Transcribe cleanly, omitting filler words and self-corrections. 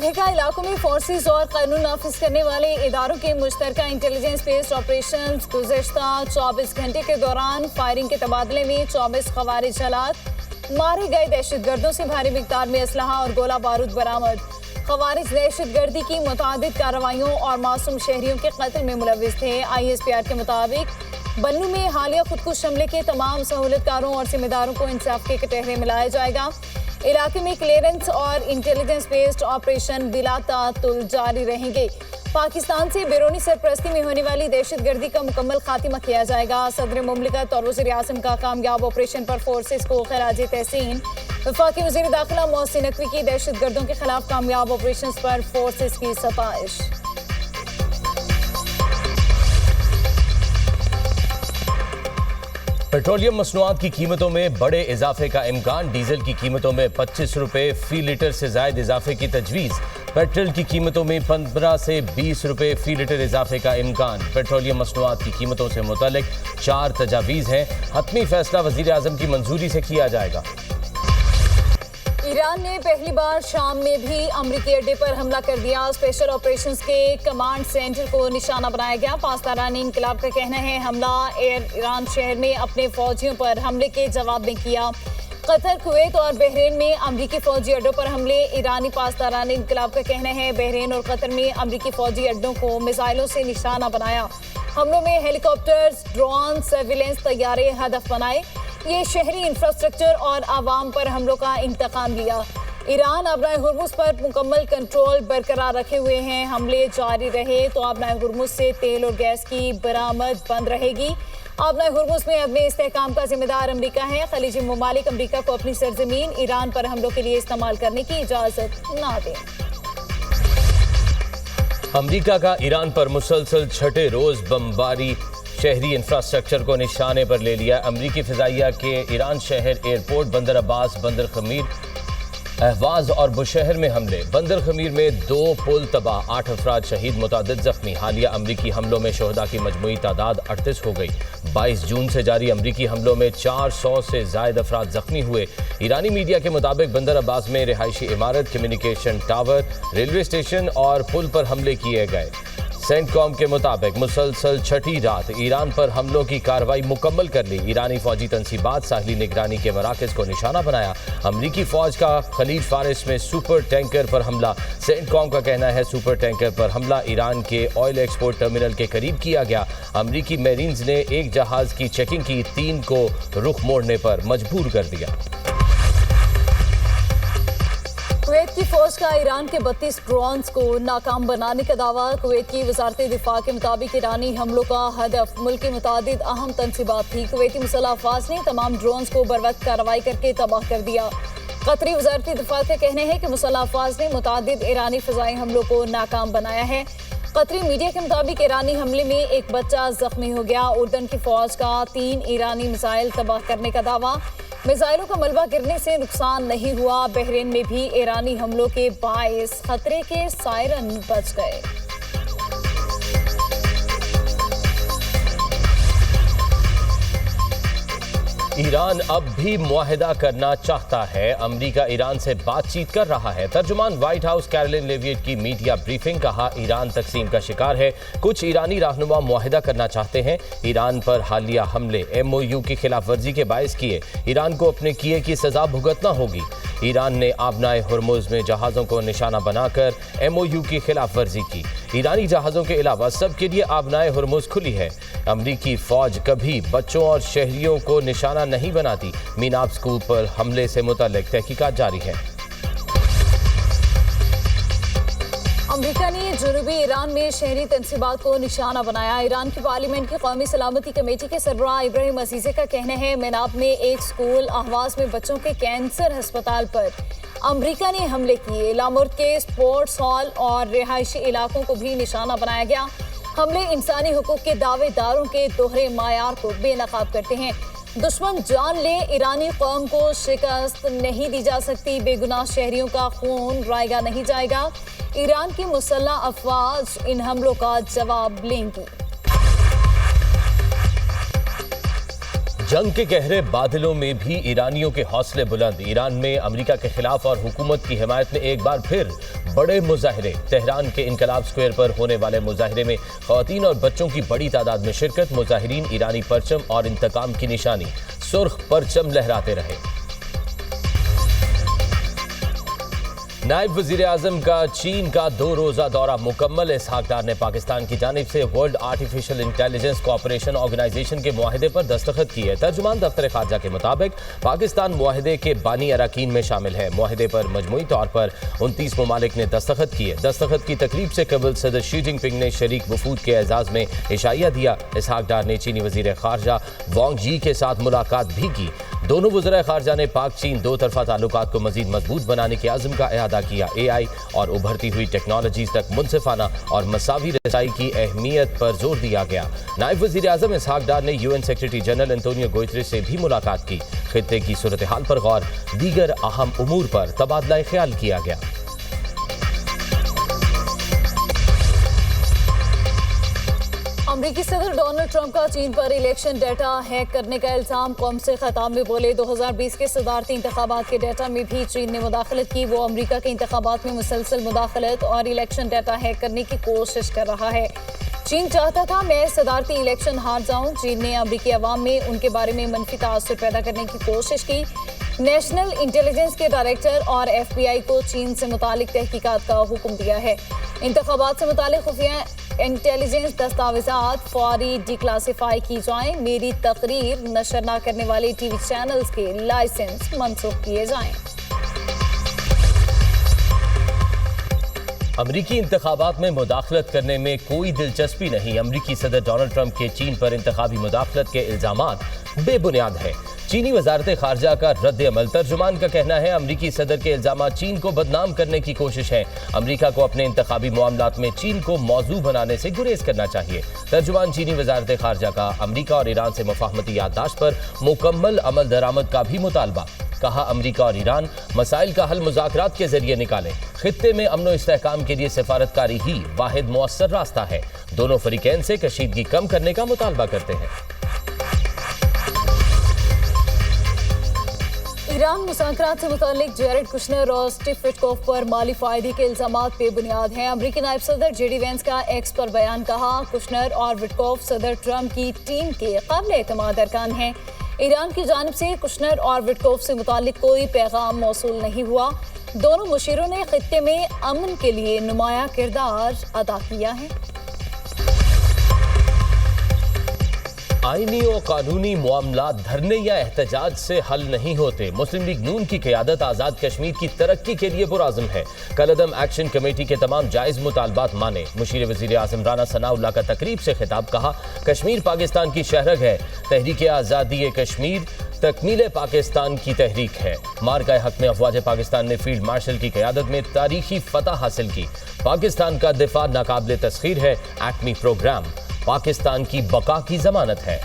मुतल्लिका इलाकों में फोर्सेस और कानून नाफिज करने वाले इदारों के मुश्तरका इंटेलिजेंस बेस्ड ऑपरेशन गुज़श्ता 24 घंटे के दौरान फायरिंग के तबादले में 24 खवारिज हलाक, मारे गए दहशतगर्दों से भारी मिकदार में असलहा और गोला बारूद बरामद। खवारिज दहशतगर्दी की मुतादिद कार्रवाइयों और मासूम शहरियों के कत्ल में मुलविस थे। ISPR के मुताबिक बन्नू में हालिया खुदकुश हमले के तमाम सहूलतकारों और जिम्मेदारों को इंसाफ के कटहरे में लाया जाएगा। इलाके में क्लियरेंस और इंटेलिजेंस बेस्ड ऑपरेशन बिला तातुल जारी रहेंगे। पाकिस्तान से बैरूनी सरपरस्ती में होने वाली दहशतगर्दी का मुकम्मल खात्मा किया जाएगा। सदर मुमलिकत और वज़ीर आज़म का कामयाब ऑपरेशन पर फोर्सेस को खराज तहसीन। वफाकी वज़ीर दाखिला मोहसिन नकवी की दहशतगर्दों के खिलाफ कामयाब ऑपरेशन पर फोर्सेस की सताइश। पेट्रोलियम मसनूआत की कीमतों में बड़े इजाफे का इम्कान। डीजल की कीमतों में 25 रुपए फी लीटर से जायद इजाफे की तजवीज़। पेट्रोल की कीमतों में 15 से 20 रुपए फी लीटर इजाफे का इम्कान। पेट्रोलियम मसनूआत की कीमतों से मुतल्लिक 4 तजावीज़ हैं। हतमी फैसला वज़ीर आज़म की मंजूरी से किया जाएगा। ईरान ने पहली बार शाम में भी अमरीकी अड्डे पर हमला कर दिया। स्पेशल ऑपरेशंस के कमांड सेंटर को निशाना बनाया गया। पासदारानी इनकलाब का कहना है हमला ईरान शहर में अपने फौजियों पर हमले के जवाब में किया। कतर, कुवैत और बहरीन में अमरीकी फौजी अड्डों पर हमले। ईरानी पासदारानी इनकलाब का कहना है बहरीन और कतर में अमरीकी फौजी अड्डों को मिसाइलों से निशाना बनाया। हमलों में हेलीकॉप्टर्स, ड्रोन, सर्विलेंस तैयारे हदफ बनाए। ये शहरी इंफ्रास्ट्रक्चर और आवाम पर हमलों का इंतकाम लिया। ईरान आबनाए हुर्मुज पर मुकम्मल कंट्रोल बरकरार रखे हुए हैं। हमले जारी रहे तो आबनाए हुर्मुज से तेल और गैस की बरामद बंद रहेगी। आबनाए हुर्मुज में अदम इस्तेहकाम का जिम्मेदार अमरीका है। खलीजी ममालिक अमरीका को अपनी सरजमीन ईरान पर हमलों के लिए इस्तेमाल करने की इजाज़त ना दें। अमरीका का ईरान पर मुसलसल छठे रोज बमबारी शहरी इंफ्रास्ट्रक्चर को निशाने पर ले लिया। अमरीकी फ़िज़ाइया के ईरान शहर, एयरपोर्ट, बंदर अब्बास, बंदर खमीर, अहवाज और बुशहर में हमले। बंदर खमीर में 2 पुल तबाह, 8 अफराद शहीद, मुतादिद जख्मी। हालिया अमरीकी हमलों में शोहदा की मजमूई तादाद 38 हो गई। 22 जून से जारी अमरीकी हमलों में 400 से जायद अफराद जख्मी हुए। ईरानी मीडिया के मुताबिक बंदर अब्बास में रिहायशी इमारत, कम्युनिकेशन टावर, रेलवे स्टेशन और पुल पर हमले किए गए। सेंटकॉम के मुताबिक मुसलसल छठी रात ईरान पर हमलों की कार्रवाई मुकम्मल कर ली। ईरानी फौजी तनसीबात साहली निगरानी के मराकज़ को निशाना बनाया। अमरीकी फौज का खलीज फारिस में सुपर टैंकर पर हमला। सेंटकॉम का कहना है सुपर टैंकर पर हमला ईरान के ऑयल एक्सपोर्ट टर्मिनल के करीब किया गया। अमरीकी मेरीन्स ने एक जहाज की चेकिंग की, 3 को रुख मोड़ने पर मजबूर कर दिया। कुवैत की फौज का ईरान के 32 ड्रोन्स को नाकाम बनाने का दावा। कुवैत की वजारत दिफा के मुताबिक ईरानी हमलों का हदफ मुल्क की मुतादिद अहम तनसीबात थी। कुवैती मुसल्लह अफवाज ने तमाम ड्रोन्स को बरवक्त कार्रवाई करके तबाह कर दिया। कतरी वजारत दिफा का कहना है कि मुसल्लह अफवाज ने मुतादिद ईरानी फ़िज़ाई हमलों को नाकाम बनाया है। कतरी मीडिया के मुताबिक ईरानी हमले में एक बच्चा जख्मी हो गया। उर्दन की फौज का 3 ईरानी मिसाइल तबाह करने का दावा। मिसाइलों का मलबा गिरने से नुकसान नहीं हुआ। बहरीन में भी ईरानी हमलों के बाइस खतरे के सायरन बज गए। ईरान अब भी मुआहिदा करना चाहता है। अमरीका ईरान से बातचीत कर रहा है। तर्जुमान व्हाइट हाउस कैरोलिन लेविएट की मीडिया ब्रीफिंग, कहा ईरान तकसीम का शिकार है। कुछ ईरानी रहनुमा मुआहिदा करना चाहते हैं। ईरान पर हालिया हमले MOU की खिलाफ वर्जी के बायस किए। ईरान को अपने किए की सजा भुगतना होगी। ईरान ने आबनाए हुर्मुज में जहाज़ों को निशाना बनाकर MOU की खिलाफ वर्जी की। ईरानी जहाज़ों के अलावा सबके लिए आबनाए हुर्मुज खुली है। अमरीकी फ़ौज कभी बच्चों और शहरियों को निशाना नहीं बनाती। मीनाब स्कूल पर हमले से मुतल्लिक तहकीकात जारी है। अमरीका ने जनूबी ईरान में शहरी तनसीबात को निशाना बनाया। ईरान की पार्लियामेंट की कौमी सलामती कमेटी के सरबराह इब्राहिम अजीज़े का कहना है मेनाब में एक स्कूल, अहवाज में बच्चों के कैंसर अस्पताल पर अमरीका ने हमले किए। लामुर्द के स्पोर्ट्स हॉल और रिहायशी इलाकों को भी निशाना बनाया गया। हमले इंसानी हुकूक के दावेदारों के दोहरे मायार को बेनकाब करते हैं। दुश्मन जान ले, ईरानी कौम को शिकस्त नहीं दी जा सकती। बेगुनाह शहरियों का खून रायगा नहीं जाएगा। ईरान की मुसल्लह अफवाज इन हमलों का जवाब लेंगी। जंग के गहरे बादलों में भी ईरानियों के हौसले बुलंद। ईरान में अमेरिका के खिलाफ और हुकूमत की हिमायत में एक बार फिर बड़े मुजाहिरे। तेहरान के इनकलाब स्क्वायर पर होने वाले मुजाहिरे में ख्वातीन और बच्चों की बड़ी तादाद में शिरकत। मुजाहिरीन ईरानी परचम और इंतकाम की निशानी सुर्ख परचम लहराते रहे। नायब वजीर आजम का चीन का 2 रोजा दौरा मुकम्मल। इसहाक डार ने पाकिस्तान की जानिब से world artificial intelligence cooperation organisation के मुआहदे पर दस्तखत किए। तर्जुमान दफ्तर खारजा के मुताबिक पाकिस्तान मुआहदे के बानी अरकान में शामिल है। मुआहदे पर मजमूई तौर पर 29 ममालिक ने दस्तखत किए। दस्तखत की तकरीब से कबल सदर शी जिनपिंग ने शरीक वफूद के एजाज में इशाइया दिया। इसहाक डार ने चीनी वजीर खारजा वांग यी के साथ मुलाकात भी की। दोनों वज़ीर खारजा ने पाक चीन 2 तरफ़ा ताल्लुकात को मज़ीद मजबूत बनाने के अज़्म का इआदा किया। AI और उभरती हुई टेक्नोलॉजीज तक मुनसिफाना और मसावी रसाई की अहमियत पर जोर दिया गया। नायब वज़ीर आज़म इसहाक डार ने UN secretary general Antonio Guterres से भी मुलाकात की। खित्ते की सूरत हाल पर गौर, दीगर अहम उमूर पर तबादला ख्याल किया गया। अमरीकी सदर डोनाल्ड ट्रंप का चीन पर इलेक्शन डेटा हैक करने का इल्जाम। कौम से खिताब में बोले 2020 के सदारती इंतखाबात के डेटा में भी चीन ने मुदाखलत की। वो अमरीका के इंतखाबात में मुसलसल मुदाखलत और इलेक्शन डेटा हैक करने की कोशिश कर रहा है। चीन चाहता था मैं सदारती इलेक्शन हार जाऊं। चीन ने अमरीकी अवाम में उनके बारे में मनफी तासुर पैदा करने की कोशिश की। नेशनल इंटेलिजेंस के डायरेक्टर और FBI को चीन से मुतालिक तहकीकात का हुक्म दिया है। इंतखाबात से मुतालिक खुफिया इंटेलिजेंस दस्तावेजात फौरी डिक्लासिफाई की जाएं। मेरी तकरीर नशर न करने वाले TV चैनल्स के लाइसेंस मनसूख किए जाएं। अमरीकी इंतखाबात में मुदाखलत करने में कोई दिलचस्पी नहीं। अमरीकी सदर डोनाल्ड ट्रंप के चीन पर इंतखाबी मुदाखलत के इल्जामात बेबुनियाद है। चीनी वजारत खारजा का रद्द अमल। तर्जुमान का कहना है अमरीकी सदर के इल्जाम चीन को बदनाम करने की कोशिश है। अमरीका को अपने इंतखाबी मामलात में चीन को मौजू बनाने से गुरेज करना चाहिए। तर्जुमान चीनी वजारत खारजा का अमरीका और ईरान से मुफाहमती याददाश्त पर मुकम्मल अमल दरामद का भी मुतालबा। कहा अमरीका और ईरान मसाइल का हल मुज़ाकरात के जरिए निकालें। खित्ते में अमन व इस्तेहकाम के लिए सिफारतकारी ही वाहिद मुअस्सर रास्ता है। दोनों फरीकैन से कशीदगी कम करने का मुतालबा करते हैं। ईरान मुज़ाकरात से मुतालिक जेरेड कुशनर और स्टीव विटकॉफ पर माली फायदे के इल्जामात बेबुनियाद हैं। अमरीकी नायब सदर JD वेंस का एक्स पर बयान। कहा कुशनर और विटकॉफ सदर ट्रंप की टीम के काबिल एतमाद अरकान हैं। ईरान की जानिब से कुशनर और विटकॉफ से मुतालिक कोई पैगाम मौसूल नहीं हुआ। दोनों मुशीरों ने खित्ते में अमन के लिए नुमाया किरदार अदा किया है। आईनी और कानूनी मामलात धरने या एहतजाज से हल नहीं होते। मुस्लिम लीग नून की क़यादत आज़ाद कश्मीर की तरक्की के लिए पुरअज़्म है। कलअदम एक्शन कमेटी के तमाम जायज़ मुतालबात माने। मुशीर वज़ीर आज़म राना सनाउल्लाह का तकरीब से खिताब। कहा कश्मीर पाकिस्तान की शहरग है। तहरीक आज़ादी कश्मीर तकमील पाकिस्तान की तहरीक है। मार्का हक में अफवाज पाकिस्तान ने फील्ड मार्शल की क़यादत में तारीखी फतह हासिल की। पाकिस्तान का दिफा नाकाबिल तस्खीर है। एटमी प्रोग्राम पाकिस्तान की बका की जमानत है।